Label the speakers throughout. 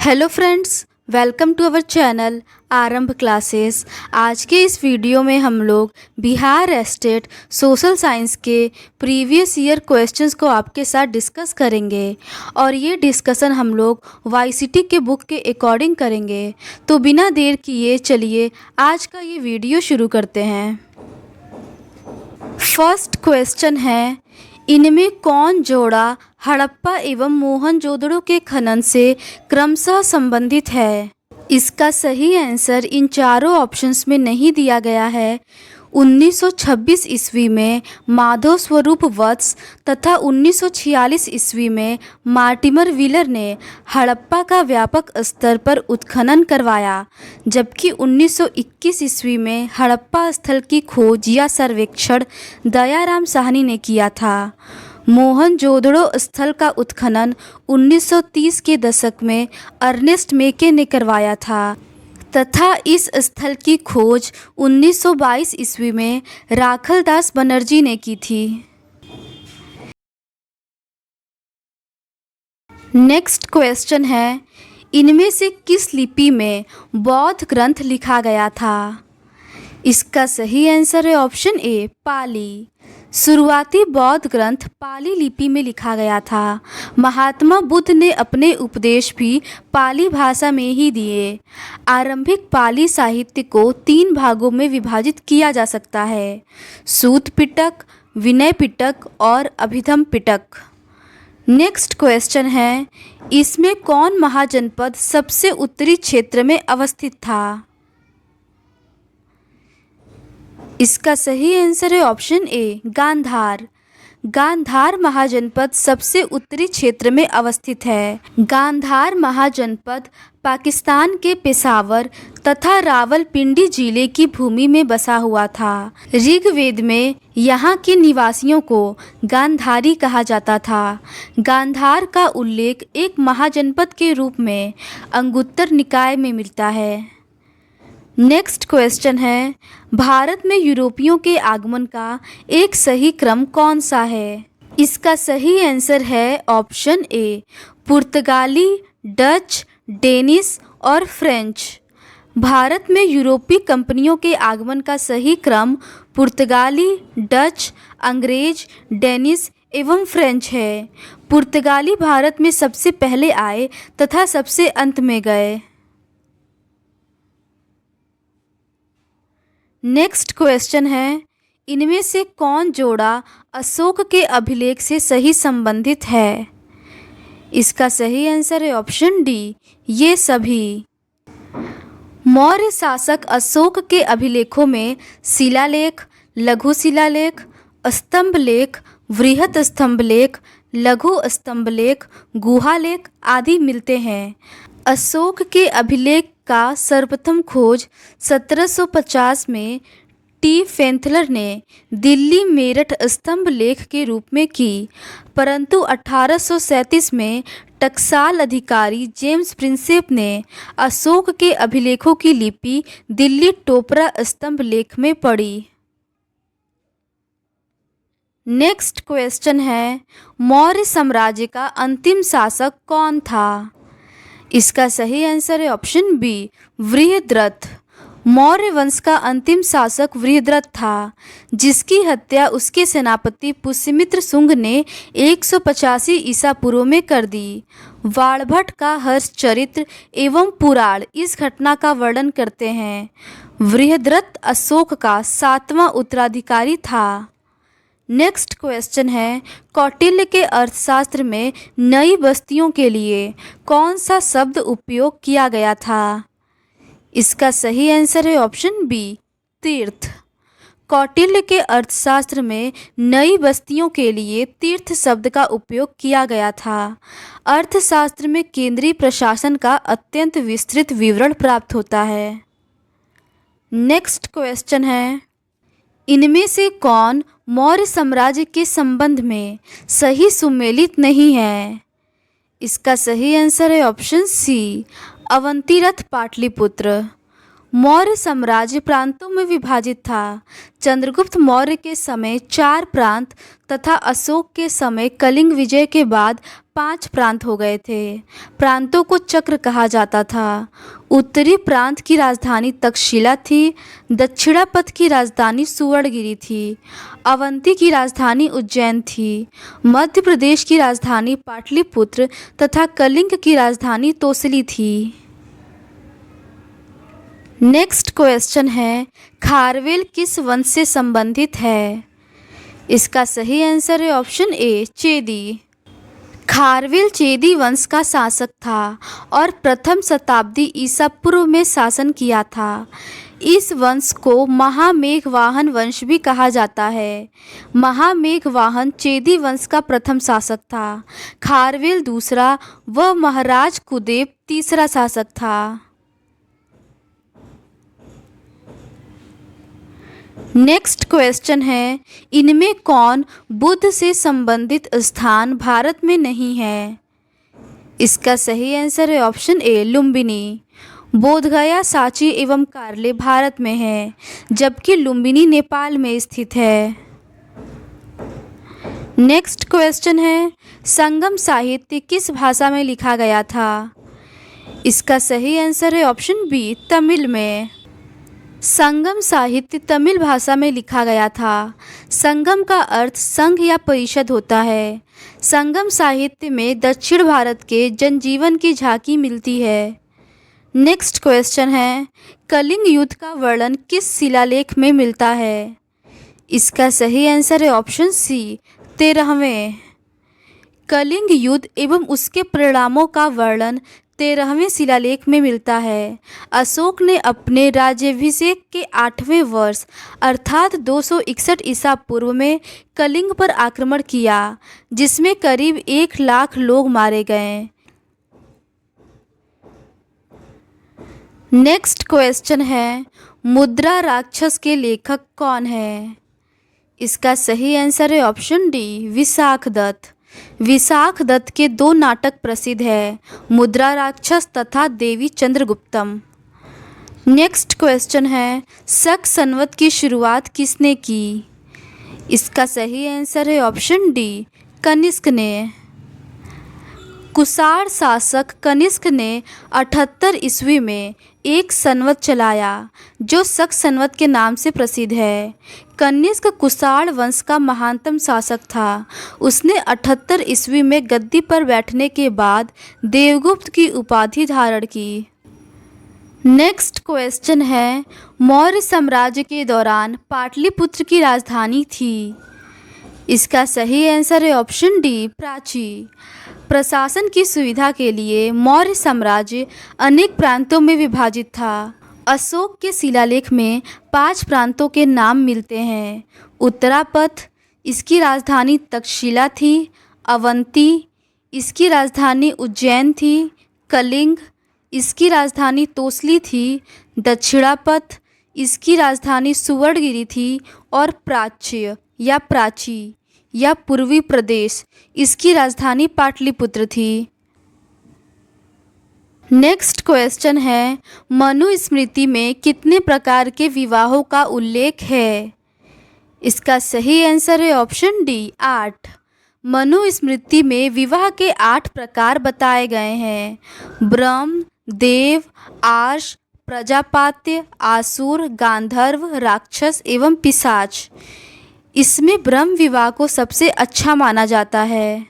Speaker 1: Hello friends, welcome to our channel Aarambh classes. आज के इस वीडियो में हम लोग बिहार स्टेट सोशल साइंस के प्रीवियस ईयर क्वेश्चंस को आपके साथ डिस्कस करेंगे और ये डिस्कशन हम लोग वाईसीटी के बुक के अकॉर्डिंग करेंगे। तो बिना देर किए चलिए आज का ये वीडियो शुरू करते हैं। फर्स्ट क्वेश्चन है, इनमें कौन जोड़ा हड़प्पा एवं मोहनजोदड़ो के खनन से क्रमशः संबंधित है? इसका सही आंसर इन चारों ऑप्शंस में नहीं दिया गया है। 1926 ईस्वी में माधव स्वरूप वत्स तथा 1946 ईस्वी में मार्टिमर व्हीलर ने हड़प्पा का व्यापक स्तर पर उत्खनन करवाया, जबकि 1921 ईस्वी में हड़प्पा स्थल की खोज या सर्वेक्षण दयाराम साहनी ने किया था। मोहनजोदड़ो स्थल का उत्खनन 1930 के दशक में अर्नेस्ट मेके ने करवाया था तथा इस स्थल की खोज 1922 ईस्वी में राखलदास बनर्जी ने की थी। नेक्स्ट क्वेश्चन है, इनमें से किस लिपि में बौद्ध ग्रंथ लिखा गया था? इसका सही आंसर है ऑप्शन ए, पाली। शुरुआती बौद्ध ग्रंथ पाली लिपि में लिखा गया था। महात्मा बुद्ध ने अपने उपदेश भी पाली भाषा में ही दिए। आरंभिक पाली साहित्य को 3 भागों में विभाजित किया जा सकता है: सूत पिटक, विनय पिटक और अभिधम पिटक। नेक्स्ट क्वेश्चन है, इसमें कौन महाजनपद सबसे उत्तरी क्षेत्र में अवस्थित था? इसका सही आंसर है ऑप्शन ए, गांधार। गांधार महाजनपद सबसे उत्तरी क्षेत्र में अवस्थित है। गांधार महाजनपद पाकिस्तान के पेशावर तथा रावलपिंडी जिले की भूमि में बसा हुआ था। ऋग्वेद में यहाँ के निवासियों को गांधारी कहा जाता था। गांधार का उल्लेख एक महाजनपद के रूप में अंगुत्तर निकाय में मिलता है। नेक्स्ट क्वेश्चन है, भारत में यूरोपियों के आगमन का एक सही क्रम कौन सा है? इसका सही आंसर है ऑप्शन ए, पुर्तगाली, डच, डेनिश और फ्रेंच। भारत में यूरोपीय कंपनियों के आगमन का सही क्रम पुर्तगाली, डच, अंग्रेज, डेनिश एवं फ्रेंच है। पुर्तगाली भारत में सबसे पहले आए तथा सबसे अंत में गए। नेक्स्ट क्वेश्चन है, इनमें से कौन जोड़ा अशोक के अभिलेख से सही संबंधित है? इसका सही आंसर है ऑप्शन डी, ये सभी। मौर्य शासक अशोक के अभिलेखों में शिलालेख, लघु शिलालेख, स्तंभ लेख, वृहत स्तंभ लेख, लघु स्तंभ लेख, गुहा लेख आदि मिलते हैं। अशोक के अभिलेख का सर्वप्रथम खोज 1750 में टी फेंथलर ने दिल्ली मेरठ स्तंभ लेख के रूप में की, परंतु 1837 में टकसाल अधिकारी जेम्स प्रिंसेप ने अशोक के अभिलेखों की लिपि दिल्ली टोपरा स्तंभ लेख में पढ़ी। नेक्स्ट क्वेश्चन है, मौर्य साम्राज्य का अंतिम शासक कौन था? इसका सही आंसर है ऑप्शन बी, वृहद्रथ। मौर्य वंश का अंतिम शासक वृहद्रथ था, जिसकी हत्या उसके सेनापति पुष्यमित्र शुंग ने 185 ईसा पूर्व में कर दी। वाणभट्ट का हर्षचरित्र एवं पुराण इस घटना का वर्णन करते हैं। वृहद्रथ अशोक का 7वां उत्तराधिकारी था। नेक्स्ट क्वेश्चन है, कौटिल्य के अर्थशास्त्र में नई बस्तियों के लिए कौन सा शब्द उपयोग किया गया था? इसका सही आंसर है ऑप्शन बी, तीर्थ। कौटिल्य के अर्थशास्त्र में नई बस्तियों के लिए तीर्थ शब्द का उपयोग किया गया था। अर्थशास्त्र में केंद्रीय प्रशासन का अत्यंत विस्तृत विवरण प्राप्त होता है। नेक्स्ट क्वेश्चन है, इनमें से कौन मौर्य साम्राज्य के संबंध में सही सुमेलित नहीं है? इसका सही आंसर है ऑप्शन सी, अवंतीरथ पाटलिपुत्र। मौर्य साम्राज्य प्रांतों में विभाजित था। चंद्रगुप्त मौर्य के समय 4 प्रांत तथा अशोक के समय कलिंग विजय के बाद 5 प्रांत हो गए थे। प्रांतों को चक्र कहा जाता था। उत्तरी प्रांत की राजधानी तक्षशिला थी। दक्षिणापथ की राजधानी सुवर्णगिरी थी। अवंती की राजधानी उज्जैन थी। मध्य प्रदेश की राजधानी पाटलिपुत्र तथा कलिंग की राजधानी तोसली थी। नेक्स्ट क्वेश्चन है, खारवेल किस वंश से संबंधित है? इसका सही आंसर है ऑप्शन ए, चेदी। खारवेल चेदी वंश का शासक था और प्रथम शताब्दी ईसा पूर्व में शासन किया था। इस वंश को महामेघवाहन वंश भी कहा जाता है। महामेघवाहन चेदी वंश का प्रथम शासक था। खारवेल दूसरा व महाराज कुदेव तीसरा शासक था। नेक्स्ट क्वेश्चन है, इनमें कौन बुद्ध से संबंधित स्थान भारत में नहीं है? इसका सही आंसर है ऑप्शन ए, लुम्बिनी। बोधगया, सांची एवं कार्ले भारत में है, जबकि लुम्बिनी नेपाल में स्थित है। नेक्स्ट क्वेश्चन है, संगम साहित्य किस भाषा में लिखा गया था? इसका सही आंसर है ऑप्शन बी, तमिल में। संगम साहित्य तमिल भाषा में लिखा गया था। संगम का अर्थ संघ या परिषद होता है। संगम साहित्य में दक्षिण भारत के जनजीवन की झांकी मिलती है। नेक्स्ट क्वेश्चन है, कलिंग युद्ध का वर्णन किस शिलालेख में मिलता है? इसका सही आंसर है ऑप्शन सी, 13वें। कलिंग युद्ध एवं उसके परिणामों का वर्णन 13वें शिलालेख में मिलता है। अशोक ने अपने राज्याभिषेक के 8वें वर्ष अर्थात 261 ईसा पूर्व में कलिंग पर आक्रमण किया, जिसमें करीब 1 लाख लोग मारे गए। नेक्स्ट क्वेश्चन है, मुद्रा राक्षस के लेखक कौन है? इसका सही आंसर है ऑप्शन डी, विशाख दत्त। विशाख दत्त के 2 नाटक प्रसिद्ध हैं, मुद्रा राक्षस तथा देवी चंद्रगुप्तम। नेक्स्ट क्वेश्चन है, शक संवत की शुरुआत किसने की? इसका सही आंसर है ऑप्शन डी, कनिष्क ने। कुषाण शासक कनिष्क ने 78 ईस्वी में एक संवत चलाया, जो शक संवत के नाम से प्रसिद्ध है। कनिष्क कुषाण वंश का महानतम शासक था। उसने 78 ईस्वी में गद्दी पर बैठने के बाद देवगुप्त की उपाधि धारण की। नेक्स्ट क्वेश्चन है, मौर्य साम्राज्य के दौरान पाटलिपुत्र की राजधानी थी। इसका सही आंसर है ऑप्शन डी, प्राची। प्रशासन की सुविधा के लिए मौर्य साम्राज्य अनेक प्रांतों में विभाजित था। अशोक के शिलालेख में 5 प्रांतों के नाम मिलते हैं। उत्तरापथ, इसकी राजधानी तक्षशिला थी। अवंती, इसकी राजधानी उज्जैन थी। कलिंग, इसकी राजधानी तोसली थी। दक्षिणापथ, इसकी राजधानी सुवर्णगिरी थी। और प्राच्य या प्राची या पूर्वी प्रदेश, इसकी राजधानी पाटलिपुत्र थी। नेक्स्ट क्वेश्चन है, मनुस्मृति में कितने प्रकार के विवाहों का उल्लेख है? इसका सही आंसर है ऑप्शन डी, 8। मनुस्मृति में विवाह के 8 प्रकार बताए गए हैं। ब्रह्म, देव, आर्ष, प्रजापात्य, आसुर, गांधर्व, राक्षस एवं पिशाच। इसमें ब्रह्म विवाह को सबसे अच्छा माना जाता है।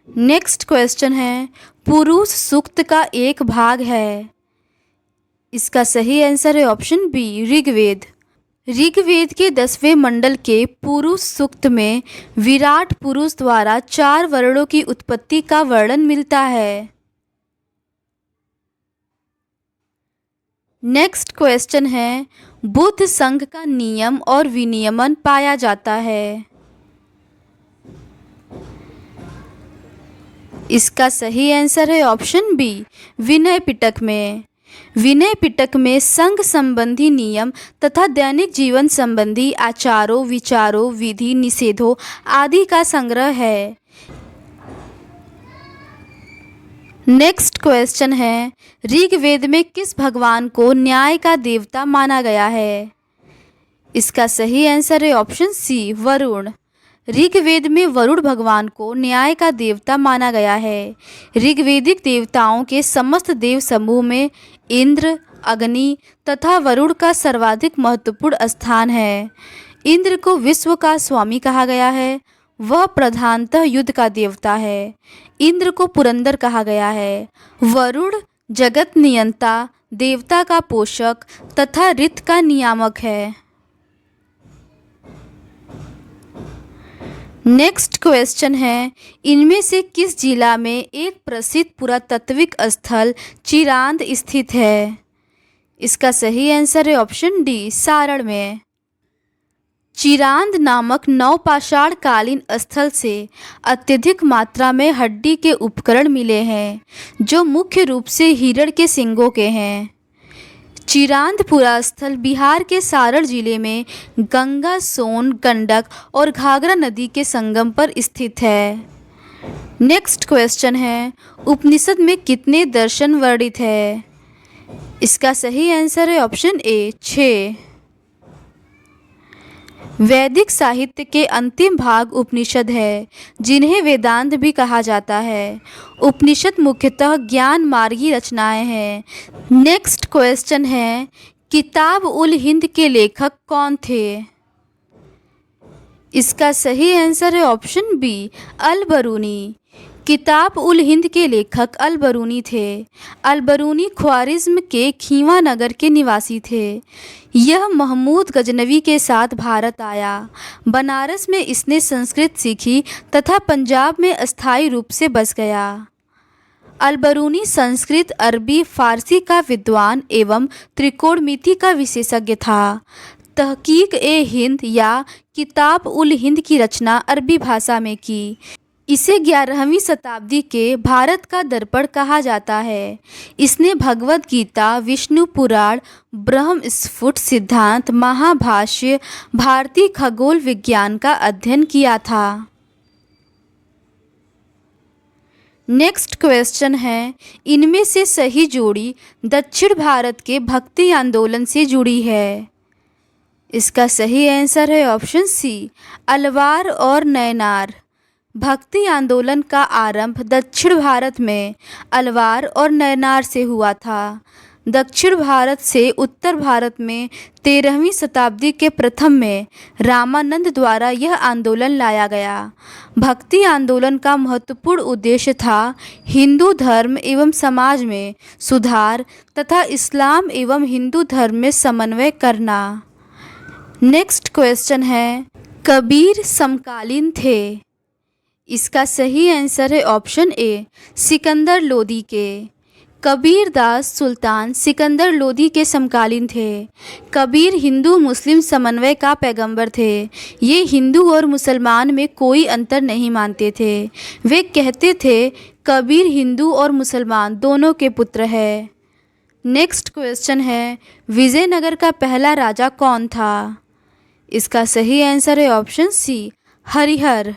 Speaker 1: नेक्स्ट क्वेश्चन है, पुरुष सूक्त का एक भाग है। इसका सही आंसर है ऑप्शन बी, ऋग्वेद। ऋग्वेद के 10वें मंडल के पुरुष सूक्त में विराट पुरुष द्वारा 4 वर्णों की उत्पत्ति का वर्णन मिलता है। नेक्स्ट क्वेश्चन है, बुद्ध संघ का नियम और विनियमन पाया जाता है। इसका सही आंसर है ऑप्शन बी, विनय पिटक में। विनय पिटक में संघ संबंधी नियम तथा दैनिक जीवन संबंधी आचारों, विचारों, विधि, निषेधों आदि का संग्रह है। नेक्स्ट क्वेश्चन है, ऋग्वेद में किस भगवान को न्याय का देवता माना गया है? इसका सही आंसर है ऑप्शन सी, वरुण। ऋग्वेद में वरुण भगवान को न्याय का देवता माना गया है। ऋग्वेदिक देवताओं के समस्त देव समूह में इंद्र, अग्नि तथा वरुण का सर्वाधिक महत्वपूर्ण स्थान है। इंद्र को विश्व का स्वामी कहा गया है। वह प्रधानतः युद्ध का देवता है। इंद्र को पुरंदर कहा गया है। वरुण जगत नियंता, देवता का पोषक तथा ऋतु का नियामक है। नेक्स्ट क्वेश्चन है, इनमें से किस जिला में एक प्रसिद्ध पुरातात्विक स्थल चिरांद स्थित है? इसका सही आंसर है ऑप्शन डी, सारण में। चिरांद नामक नवपाषाण कालीन स्थल से अत्यधिक मात्रा में हड्डी के उपकरण मिले हैं, जो मुख्य रूप से हिरण के सींगों के हैं। चिरांदपुरा स्थल बिहार के सारण जिले में गंगा, सोन, गंडक और घाघरा नदी के संगम पर स्थित है। नेक्स्ट क्वेश्चन है, उपनिषद में कितने दर्शन वर्णित है? इसका सही आंसर है ऑप्शन ए, 6। वैदिक साहित्य के अंतिम भाग उपनिषद है, जिन्हें वेदांत भी कहा जाता है। उपनिषद मुख्यतः ज्ञान मार्गी रचनाएं हैं। नेक्स्ट क्वेश्चन है, किताब उल हिंद के लेखक कौन थे? इसका सही आंसर है ऑप्शन बी, अल बरूनी। किताब उल हिंद के लेखक अल बरूनी थे। अल बरूनी ख्वारिज्म के खीवा नगर के निवासी थे। यह महमूद गजनवी के साथ भारत आया। बनारस में इसने संस्कृत सीखी तथा पंजाब में अस्थायी रूप से बस गया। अल बरूनी संस्कृत, अरबी, फारसी का विद्वान एवं त्रिकोणमिति का विशेषज्ञ था। तहकीक ए हिंद या किताब उल हिंद की रचना अरबी भाषा में की। इसे 11वीं शताब्दी के भारत का दर्पण कहा जाता है। इसने भगवद गीता, विष्णु पुराण, ब्रह्म स्फुट सिद्धांत, महाभाष्य, भारतीय खगोल विज्ञान का अध्ययन किया था। नेक्स्ट क्वेश्चन है, इनमें से सही जोड़ी दक्षिण भारत के भक्ति आंदोलन से जुड़ी है? इसका सही आंसर है ऑप्शन सी, अलवार और नयनार। भक्ति आंदोलन का आरंभ दक्षिण भारत में अलवार और नयनार से हुआ था। दक्षिण भारत से उत्तर भारत में 13वीं शताब्दी के प्रथम में रामानंद द्वारा यह आंदोलन लाया गया। भक्ति आंदोलन का महत्वपूर्ण उद्देश्य था हिंदू धर्म एवं समाज में सुधार तथा इस्लाम एवं हिंदू धर्म में समन्वय करना। नेक्स्ट क्वेश्चन है, कबीर समकालीन थे? इसका सही आंसर है ऑप्शन ए, सिकंदर लोदी के। कबीर दास सुल्तान सिकंदर लोदी के समकालीन थे। कबीर हिंदू मुस्लिम समन्वय का पैगंबर थे। ये हिंदू और मुसलमान में कोई अंतर नहीं मानते थे। वे कहते थे कबीर हिंदू और मुसलमान दोनों के पुत्र है। नेक्स्ट क्वेश्चन है, विजयनगर का पहला राजा कौन था? इसका सही आंसर है ऑप्शन सी, हरिहर।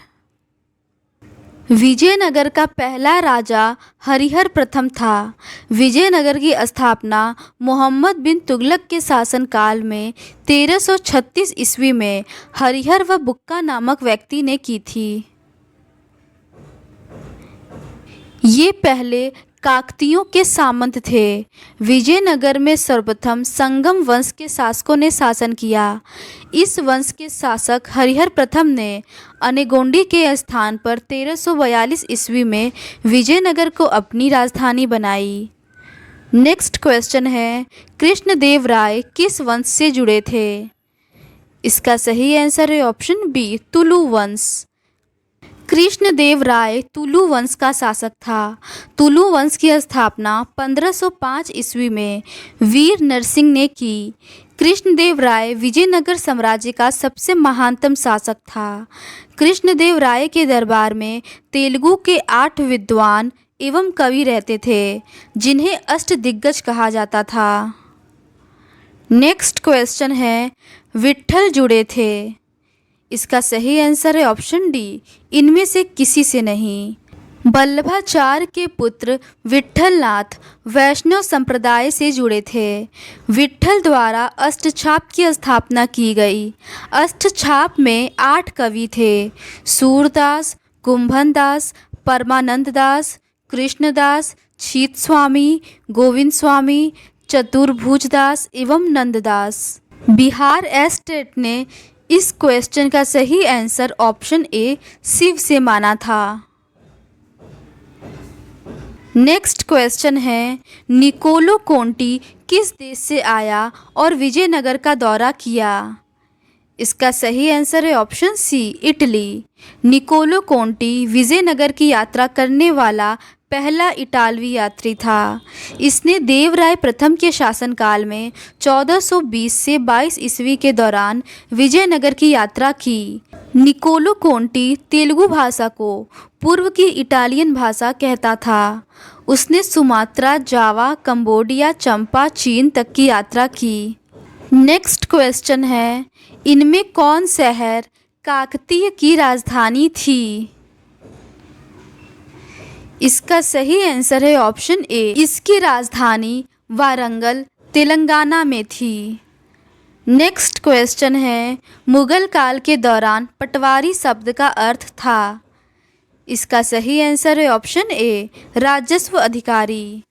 Speaker 1: विजयनगर का पहला राजा हरिहर प्रथम था। विजयनगर की स्थापना मोहम्मद बिन तुगलक के शासनकाल में 1336 ईस्वी में हरिहर व बुक्का नामक व्यक्ति ने की थी। ये पहले काकतियों के सामंत थे। विजयनगर में सर्वप्रथम संगम वंश के शासकों ने शासन किया। इस वंश के शासक हरिहर प्रथम ने अनेगोंडी के स्थान पर 1342 ईस्वी में विजयनगर को अपनी राजधानी बनाई। नेक्स्ट क्वेश्चन है, कृष्णदेव राय किस वंश से जुड़े थे? इसका सही आंसर है ऑप्शन बी, तुलु वंश। कृष्णदेव राय तुलु वंश का शासक था। तुलु वंश की स्थापना 1505 ईस्वी में वीर नरसिंह ने की। कृष्णदेव राय विजयनगर साम्राज्य का सबसे महानतम शासक था। कृष्णदेव राय के दरबार में तेलुगु के 8 विद्वान एवं कवि रहते थे, जिन्हें अष्टदिग्गज कहा जाता था। नेक्स्ट क्वेश्चन है, विट्ठल जुड़े थे? इसका सही आंसर है ऑप्शन डी, इनमें से किसी से नहीं। वल्लभाचार्य के पुत्र विट्ठलनाथ वैष्णव संप्रदाय से जुड़े थे। विट्ठल द्वारा अष्टछाप की स्थापना की गई। अष्टछाप में 8 कवि थे: सूरदास, कुंभनदास, परमानंद दास, कृष्णदास, शीत स्वामी, गोविंद स्वामी, चतुर्भुजदास एवं नंददास। बिहार एस्टेट ने इस क्वेश्चन का सही आंसर ऑप्शन ए शिव से माना था। नेक्स्ट क्वेश्चन है, निकोलो कोंटी किस देश से आया और विजयनगर का दौरा किया? इसका सही आंसर है option C Italy. Niccolo Conti Vijayanagar की यात्रा करने वाला पहला इटालवी यात्री था। इसने देवराय प्रथम के शासनकाल में 1420 से 22 ईस्वी के दौरान विजयनगर की यात्रा की। निकोलो कोंटी तेलुगु भाषा को पूर्व की इटालियन भाषा कहता था। उसने सुमात्रा, जावा, कंबोडिया, चंपा, चीन तक की यात्रा की। नेक्स्ट क्वेश्चन है, इनमें कौन शहर काकतीय की राजधानी थी? इसका सही आंसर है ऑप्शन ए। इसकी राजधानी वारंगल तेलंगाना में थी। नेक्स्ट क्वेश्चन है, मुगल काल के दौरान पटवारी शब्द का अर्थ था। इसका सही आंसर है ऑप्शन ए राजस्व अधिकारी।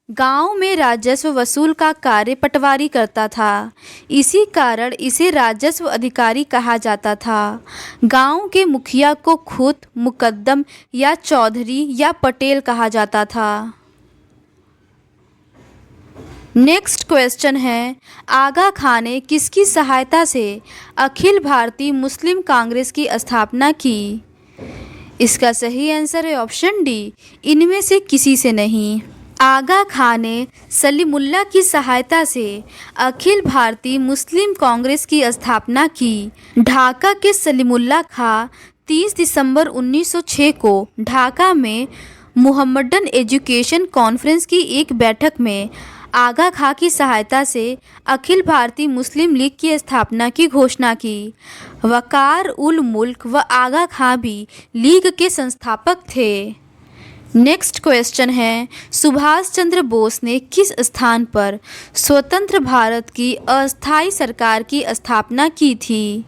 Speaker 1: गांव में राजस्व वसूल का कार्य पटवारी करता था। इसी कारण इसे राजस्व अधिकारी कहा जाता था। गांव के मुखिया को खुद मुकद्दम या चौधरी या पटेल कहा जाता था। नेक्स्ट क्वेश्चन है, आगा खां ने किसकी सहायता से अखिल भारतीय मुस्लिम कांग्रेस की स्थापना की? इसका सही आंसर है ऑप्शन डी इनमें से किसी से नहीं। आगा खां ने सलीमुल्लाह की सहायता से अखिल भारतीय मुस्लिम कांग्रेस की स्थापना की। ढाका के सलीमुल्लाह खां 30 दिसंबर 1906 को ढाका में मुहम्मडन एजुकेशन कॉन्फ्रेंस की एक बैठक में आगा खां की सहायता से अखिल भारतीय मुस्लिम लीग की स्थापना की घोषणा की। वकार उल मुल्क व आगा खां भी लीग के संस्थापक थे। नेक्स्ट क्वेश्चन है, सुभाष चंद्र बोस ने किस स्थान पर स्वतंत्र भारत की अस्थायी सरकार की स्थापना की थी?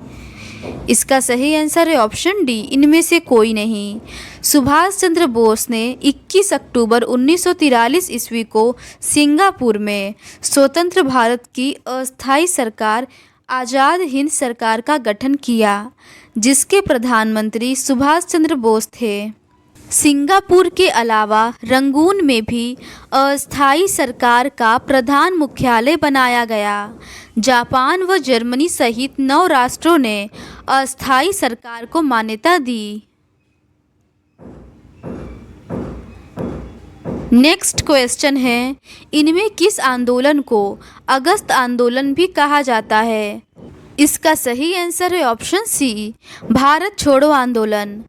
Speaker 1: इसका सही आंसर है ऑप्शन डी इनमें से कोई नहीं। सुभाष चंद्र बोस ने 21 अक्टूबर 1943 ईस्वी को सिंगापुर में स्वतंत्र भारत की अस्थायी सरकार आज़ाद हिंद सरकार का गठन किया, जिसके प्रधानमंत्री सुभाष चंद्र बोस थे। सिंगापुर के अलावा रंगून में भी अस्थायी सरकार का प्रधान मुख्यालय बनाया गया। जापान व जर्मनी सहित 9 राष्ट्रों ने अस्थायी सरकार को मान्यता दी। नेक्स्ट क्वेश्चन है, इनमें किस आंदोलन को अगस्त आंदोलन भी कहा जाता है? इसका सही आंसर है ऑप्शन सी भारत छोड़ो आंदोलन।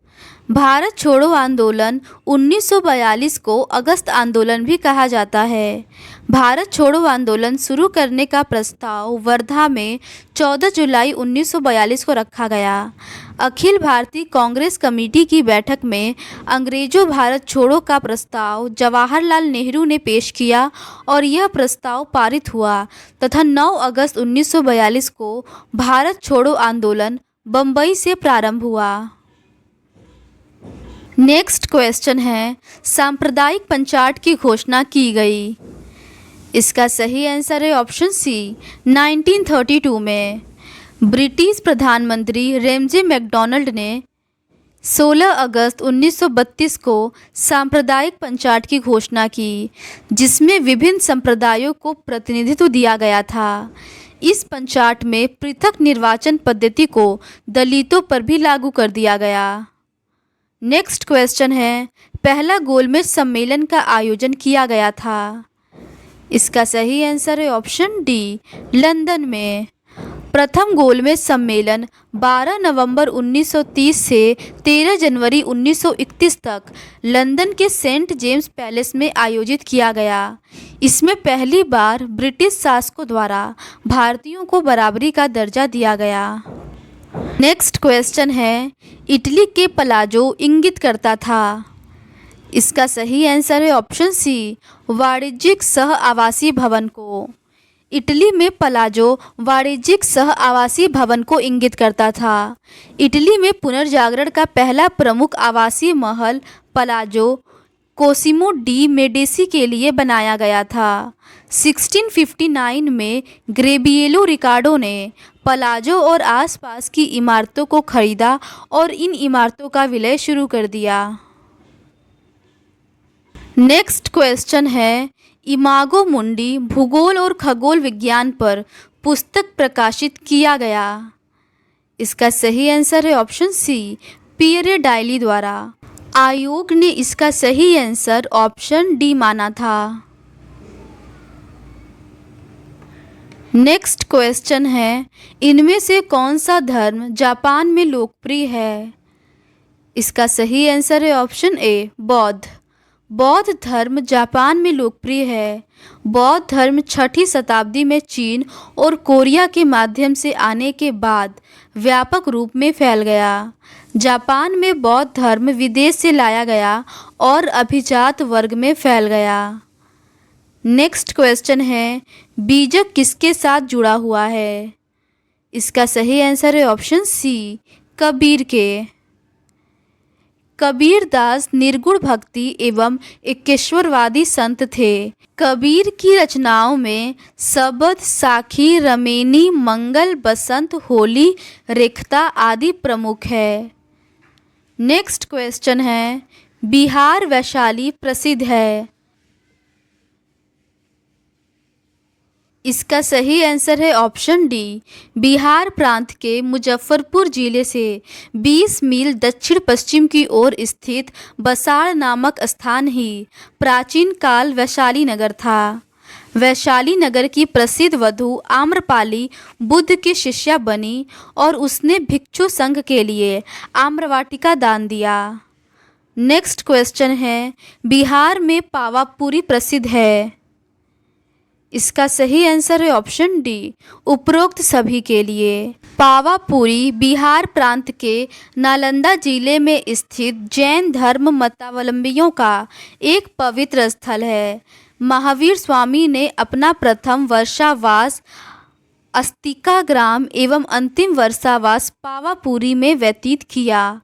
Speaker 1: भारत छोड़ो आंदोलन 1942 को अगस्त आंदोलन भी कहा जाता है। भारत छोड़ो आंदोलन शुरू करने का प्रस्ताव वर्धा में 14 जुलाई 1942 को रखा गया। अखिल भारतीय कांग्रेस कमेटी की बैठक में अंग्रेजों भारत छोड़ो का प्रस्ताव जवाहरलाल नेहरू ने पेश किया और यह प्रस्ताव पारित हुआ तथा 9 अगस्त 1942 को भारत छोड़ो आंदोलन बम्बई से प्रारंभ हुआ। नेक्स्ट क्वेश्चन है, सांप्रदायिक पंचाट की घोषणा की गई। इसका सही आंसर है ऑप्शन सी 1932 में। ब्रिटिश प्रधानमंत्री रेमजे मैकडॉनल्ड ने 16 अगस्त 1932 को सांप्रदायिक पंचाट की घोषणा की, जिसमें विभिन्न संप्रदायों को प्रतिनिधित्व दिया गया था। इस पंचाट में पृथक निर्वाचन पद्धति को दलितों पर भी लागू कर दिया गया। नेक्स्ट क्वेश्चन है, पहला गोलमेज सम्मेलन का आयोजन किया गया था। इसका सही आंसर है ऑप्शन डी लंदन में। प्रथम गोलमेज सम्मेलन 12 नवंबर 1930 से 13 जनवरी 1931 तक लंदन के सेंट जेम्स पैलेस में आयोजित किया गया। इसमें पहली बार ब्रिटिश शासकों द्वारा भारतीयों को बराबरी का दर्जा दिया गया। नेक्स्ट क्वेश्चन है, इटली के पलाजो इंगित करता था। इसका सही आंसर है ऑप्शन सी, वाणिज्यिक सह आवासीय भवन को। इटली में पलाजो वाणिज्यिक सह आवासीय भवन को इंगित करता था। इटली में पुनर्जागरण का पहला प्रमुख आवासीय महल पलाजो कोसिमो डी मेडिसी के लिए बनाया गया था। 1659 में ग्रेबिएलो रिकार्डो ने पलाजो और आसपास की इमारतों को खरीदा और इन इमारतों का विलय शुरू कर दिया। नेक्स्ट क्वेश्चन है, इमागो मुंडी भूगोल और खगोल विज्ञान पर पुस्तक प्रकाशित किया गया। इसका सही आंसर है ऑप्शन सी, पियरे डायली द्वारा। आयोग ने इसका सही आंसर ऑप्शन डी माना था। नेक्स्ट क्वेश्चन है, इनमें से कौन सा धर्म जापान में लोकप्रिय है। इसका सही आंसर है ऑप्शन ए, बौद्ध। बौद्ध धर्म जापान में लोकप्रिय है। बौद्ध धर्म 6ठी शताब्दी में चीन और कोरिया के माध्यम से आने के बाद व्यापक रूप में फैल गया। जापान में बौद्ध धर्म विदेश से लाया गया और अभिजात वर्ग में फैल गया। नेक्स्ट क्वेश्चन है, बीजक किसके साथ जुड़ा हुआ है। इसका सही आंसर है ऑप्शन सी, कबीर के। कबीर दास निर्गुण भक्ति एवं एकेश्वरवादी संत थे। कबीर की रचनाओं में सबद, साखी, रमेनी, मंगल, बसंत, होली, रेखता आदि प्रमुख है। नेक्स्ट क्वेश्चन है, बिहार वैशाली प्रसिद्ध है। इसका सही आंसर है ऑप्शन डी, बिहार प्रांत के मुजफ्फरपुर जिले से 20 मील दक्षिण पश्चिम की ओर स्थित बसाड़ नामक स्थान ही प्राचीन काल वैशाली नगर था। वैशाली नगर की प्रसिद्ध वधु आम्रपाली बुद्ध की शिष्या बनी और उसने भिक्षु संघ के लिए आम्रवाटिका दान दिया। नेक्स्ट क्वेश्चन है, बिहार में पावापुरी प्रसिद्ध है। इसका सही आंसर है ऑप्शन डी, उपरोक्त सभी के लिए। पावापुरी बिहार प्रांत के नालंदा जिले में स्थित जैन धर्म मतावलंबियों का एक पवित्र स्थल है। महावीर स्वामी ने अपना प्रथम वर्षावास अस्तिका ग्राम एवं अंतिम वर्षावास पावापुरी में व्यतीत किया।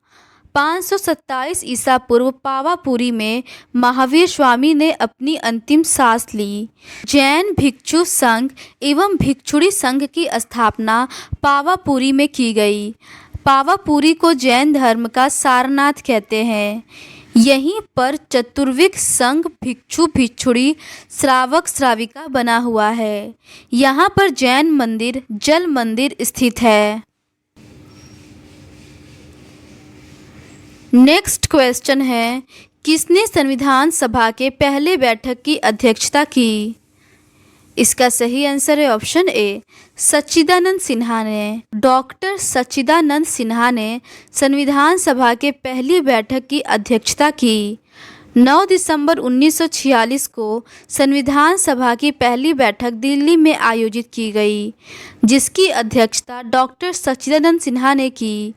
Speaker 1: 527 ईसा पूर्व पावापुरी में महावीर स्वामी ने अपनी अंतिम सांस ली। जैन भिक्षु संघ एवं भिक्षुणी संघ की स्थापना पावापुरी में की गई। पावापुरी को जैन धर्म का सारनाथ कहते हैं। यहीं पर चतुर्विक संघ भिक्षु भिक्षुणी श्रावक श्राविका बना हुआ है। यहाँ पर जैन मंदिर जल मंदिर स्थित है। नेक्स्ट क्वेश्चन है, किसने संविधान सभा के पहले बैठक की अध्यक्षता की। इसका सही आंसर है ऑप्शन ए, सच्चिदानंद सिन्हा ने। डॉक्टर सच्चिदानंद सिन्हा ने संविधान सभा के पहली बैठक की अध्यक्षता की। 9 दिसंबर 1946 को संविधान सभा की पहली बैठक दिल्ली में आयोजित की गई, जिसकी अध्यक्षता डॉक्टर सच्चिदानंद सिन्हा ने की।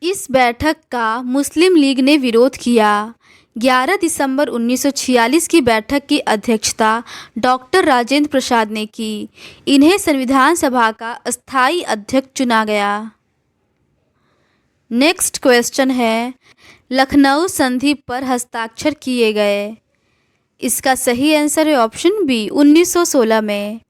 Speaker 1: इस बैठक का मुस्लिम लीग ने विरोध किया। 11 दिसंबर 1946 की बैठक की अध्यक्षता डॉक्टर राजेंद्र प्रसाद ने की। इन्हें संविधान सभा का अस्थायी अध्यक्ष चुना गया। नेक्स्ट क्वेश्चन है, लखनऊ संधि पर हस्ताक्षर किए गए। इसका सही आंसर है ऑप्शन बी, 1916 में।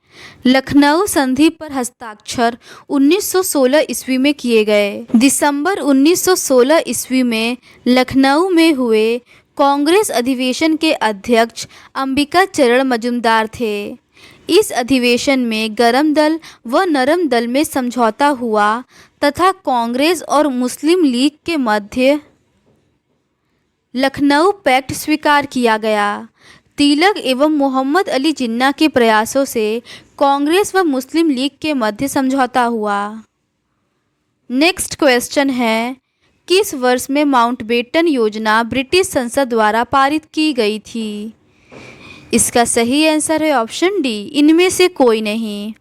Speaker 1: लखनऊ संधि पर हस्ताक्षर 1916 ईस्वी में किए गए। दिसंबर 1916 ईस्वी में लखनऊ में हुए कांग्रेस अधिवेशन के अध्यक्ष अंबिका चरण मजूमदार थे। इस अधिवेशन में गरम दल व नरम दल में समझौता हुआ तथा कांग्रेस और मुस्लिम लीग के मध्य लखनऊ पैक्ट स्वीकार किया गया। तिलक एवं मोहम्मद अली जिन्ना के प्रयासों से कांग्रेस व मुस्लिम लीग के मध्य समझौता हुआ। नेक्स्ट क्वेश्चन है, किस वर्ष में माउंटबेटन योजना ब्रिटिश संसद द्वारा पारित की गई थी। इसका सही आंसर है ऑप्शन डी, इनमें से कोई नहीं।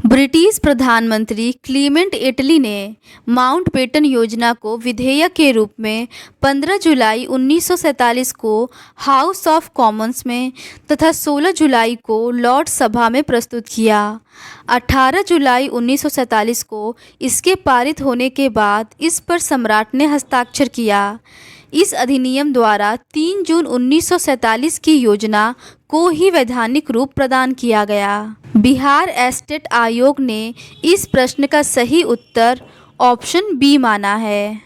Speaker 1: ब्रिटिश प्रधानमंत्री क्लीमेंट एटली ने माउंटबेटन योजना को विधेयक के रूप में 15 जुलाई 1947 को हाउस ऑफ कॉमन्स में तथा 16 जुलाई को लॉर्ड सभा में प्रस्तुत किया। 18 जुलाई 1947 को इसके पारित होने के बाद इस पर सम्राट ने हस्ताक्षर किया। इस अधिनियम द्वारा 3 जून 1947 की योजना को ही वैधानिक रूप प्रदान किया गया। बिहार एस्टेट आयोग ने इस प्रश्न का सही उत्तर ऑप्शन बी माना है।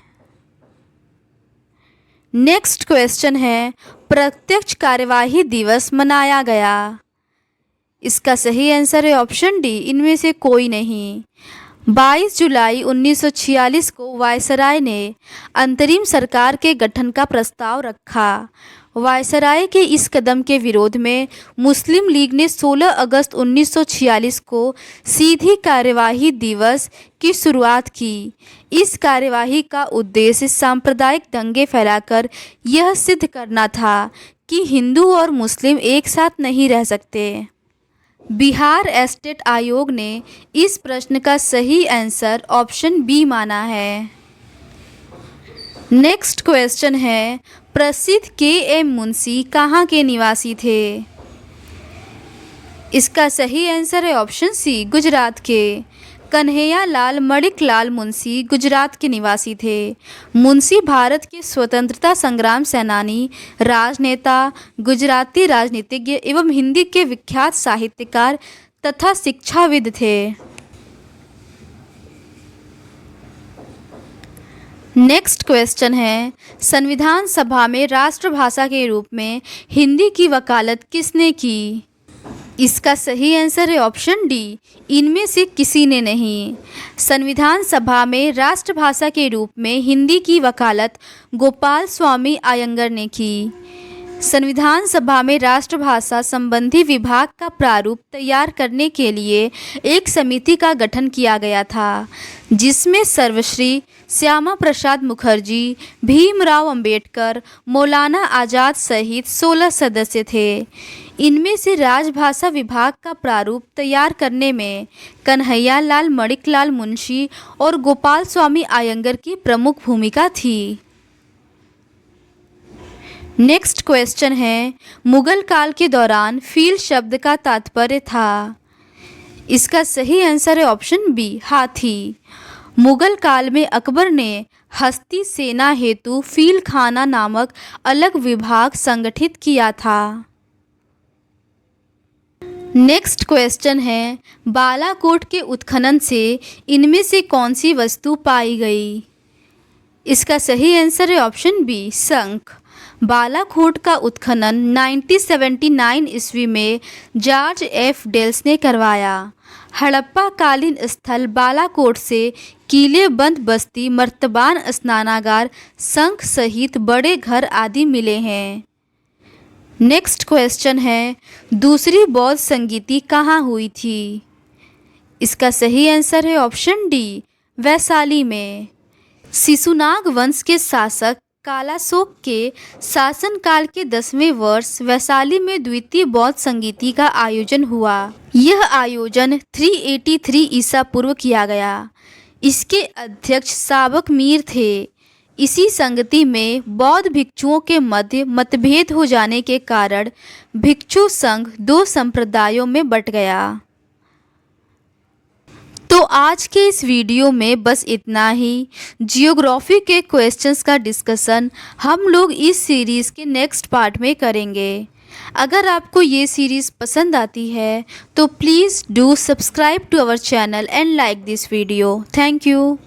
Speaker 1: नेक्स्ट क्वेश्चन है, प्रत्यक्ष कार्यवाही दिवस मनाया गया। इसका सही आंसर है ऑप्शन डी, इनमें से कोई नहीं। 22 जुलाई 1946 को वायसराय ने अंतरिम सरकार के गठन का प्रस्ताव रखा। वायसराय के इस कदम के विरोध में मुस्लिम लीग ने 16 अगस्त 1946 को सीधी कार्यवाही दिवस की शुरुआत की। इस कार्यवाही का उद्देश्य सांप्रदायिक दंगे फैलाकर यह सिद्ध करना था कि हिंदू और मुस्लिम एक साथ नहीं रह सकते। बिहार एस्टेट आयोग ने इस प्रश्न का सही आंसर ऑप्शन बी माना है। नेक्स्ट क्वेश्चन है, प्रसिद्ध के.एम. मुंशी कहाँ के निवासी थे? इसका सही आंसर है ऑप्शन सी, गुजरात के। कन्हैया लाल मणिकलाल मुंशी गुजरात के निवासी थे। मुंशी भारत के स्वतंत्रता संग्राम सेनानी, राजनेता, गुजराती राजनीतिज्ञ एवं हिंदी के विख्यात साहित्यकार तथा शिक्षाविद थे। नेक्स्ट क्वेश्चन है, संविधान सभा में राष्ट्रभाषा के रूप में हिंदी की वकालत किसने की? इसका सही आंसर है ऑप्शन डी, इनमें से किसी ने नहीं। संविधान सभा में राष्ट्रभाषा के रूप में हिंदी की वकालत गोपाल स्वामी अयंगर ने की। संविधान सभा में राष्ट्रभाषा संबंधी विभाग का प्रारूप तैयार करने के लिए एक समिति का गठन किया गया था, जिसमें सर्वश्री श्यामा प्रसाद मुखर्जी, भीमराव अंबेडकर, मौलाना आज़ाद सहित 16 सदस्य थे। इनमें से राजभाषा विभाग का प्रारूप तैयार करने में कन्हैया लाल मणिकलाल मुंशी और गोपाल स्वामी अयंगर की प्रमुख भूमिका थी। नेक्स्ट क्वेश्चन है, मुगल काल के दौरान फील शब्द का तात्पर्य था। इसका सही आंसर है ऑप्शन बी, हाथी। मुगल काल में अकबर ने हस्ती सेना हेतु फील खाना नामक अलग विभाग संगठित किया था। नेक्स्ट क्वेश्चन है, बालाकोट के उत्खनन से इनमें से कौन सी वस्तु पाई गई? इसका सही आंसर है ऑप्शन बी, शंख। बालाकोट का उत्खनन 1979 ईस्वी में जॉर्ज एफ डेल्स ने करवाया। हड़प्पा कालीन स्थल बालाकोट से किले बंद बस्ती, मर्तबान स्नानागार, शंख सहित बड़े घर आदि मिले हैं। नेक्स्ट क्वेश्चन है, दूसरी बौद्ध संगीति कहाँ हुई थी? इसका सही आंसर है ऑप्शन डी, वैशाली में। शिशुनाग वंश के शासक कालाशोक के शासनकाल के 10वें वर्ष वैशाली में द्वितीय बौद्ध संगीति का आयोजन हुआ। यह आयोजन 383 ईसा पूर्व किया गया। इसके अध्यक्ष साबक मीर थे। इसी संगति में बौद्ध भिक्षुओं के मध्य मतभेद हो जाने के कारण भिक्षु संघ 2 संप्रदायों में बंट गया। तो आज के इस वीडियो में बस इतना ही। जियोग्राफी के क्वेश्चंस का डिस्कशन हम लोग इस सीरीज़ के नेक्स्ट पार्ट में करेंगे। अगर आपको ये सीरीज़ पसंद आती है तो please do subscribe to our channel and like this video. Thank you.